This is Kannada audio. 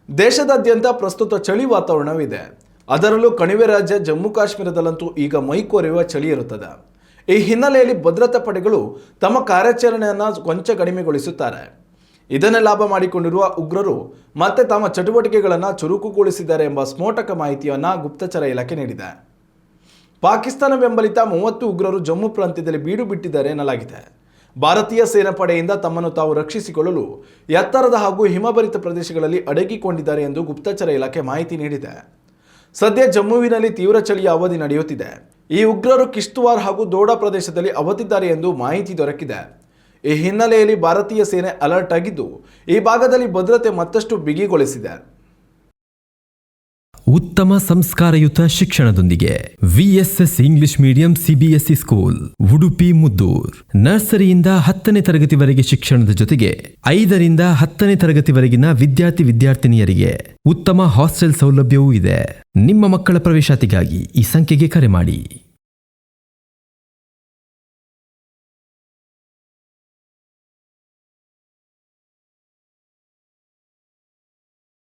ದೇಶದಾದ್ಯಂತ ಪ್ರಸ್ತುತ ಚಳಿ ವಾತಾವರಣವಿದೆ. ಅದರಲ್ಲೂ ಕಣಿವೆ ರಾಜ್ಯ ಜಮ್ಮು ಕಾಶ್ಮೀರದಲ್ಲಂತೂ ಈಗ ಮೈಕೊರೆಯುವ ಚಳಿ ಇರುತ್ತದೆ. ಈ ಹಿನ್ನೆಲೆಯಲ್ಲಿ ಭದ್ರತಾ ಪಡೆಗಳು ತಮ್ಮ ಕಾರ್ಯಾಚರಣೆಯನ್ನು ಕೊಂಚ ಕಡಿಮೆಗೊಳಿಸುತ್ತಾರೆ. ಇದನ್ನೇ ಲಾಭ ಮಾಡಿಕೊಂಡಿರುವ ಉಗ್ರರು ಮತ್ತೆ ತಮ್ಮ ಚಟುವಟಿಕೆಗಳನ್ನು ಚುರುಕುಗೊಳಿಸಿದ್ದಾರೆ ಎಂಬ ಸ್ಫೋಟಕ ಮಾಹಿತಿಯನ್ನು ಗುಪ್ತಚರ ಇಲಾಖೆ ನೀಡಿದೆ. ಪಾಕಿಸ್ತಾನ ಬೆಂಬಲಿತ 30 ಉಗ್ರರು ಜಮ್ಮು ಪ್ರಾಂತ್ಯದಲ್ಲಿ ಬೀಡು ಬಿಟ್ಟಿದ್ದಾರೆ ಎನ್ನಲಾಗಿದೆ. ಭಾರತೀಯ ಸೇನಾಪಡೆಯಿಂದ ತಮ್ಮನ್ನು ತಾವು ರಕ್ಷಿಸಿಕೊಳ್ಳಲು ಎತ್ತರದ ಹಾಗೂ ಹಿಮಭರಿತ ಪ್ರದೇಶಗಳಲ್ಲಿ ಅಡಗಿಕೊಂಡಿದ್ದಾರೆ ಎಂದು ಗುಪ್ತಚರ ಇಲಾಖೆ ಮಾಹಿತಿ ನೀಡಿದೆ. ಸದ್ಯ ಜಮ್ಮುವಿನಲ್ಲಿ ತೀವ್ರ ಚಳಿಯ ಅವಧಿ ನಡೆಯುತ್ತಿದೆ. ಈ ಉಗ್ರರು ಕಿಶ್ತವಾರ್ ಹಾಗೂ ದೋಡಾ ಪ್ರದೇಶದಲ್ಲಿ ಅವತಿದ್ದಾರೆ ಎಂದು ಮಾಹಿತಿ ದೊರಕಿದೆ. ಈ ಹಿನ್ನೆಲೆಯಲ್ಲಿ ಭಾರತೀಯ ಸೇನೆ ಅಲರ್ಟ್ ಆಗಿದ್ದು ಈ ಭಾಗದಲ್ಲಿ ಭದ್ರತೆ ಮತ್ತಷ್ಟು ಬಿಗಿಗೊಳಿಸಿದೆ. ಉತ್ತಮ ಸಂಸ್ಕಾರಯುತ ಶಿಕ್ಷಣದೊಂದಿಗೆ VSS English medium CBSE school Udupi Muddur. ನರ್ಸರಿಯಿಂದ 10ನೇ ತರಗತಿವರೆಗೆ ಶಿಕ್ಷಣದ ಜೊತೆಗೆ 5ರಿಂದ 10ನೇ ತರಗತಿವರೆಗಿನ ವಿದ್ಯಾರ್ಥಿನಿಯರಿಗೆ ಉತ್ತಮ ಹಾಸ್ಟೆಲ್ ಸೌಲಭ್ಯವೂ ಇದೆ. ನಿಮ್ಮ ಮಕ್ಕಳ ಪ್ರವೇಶಾತಿಗಾಗಿ ಈ ಸಂಖ್ಯೆಗೆ ಕರೆ ಮಾಡಿ.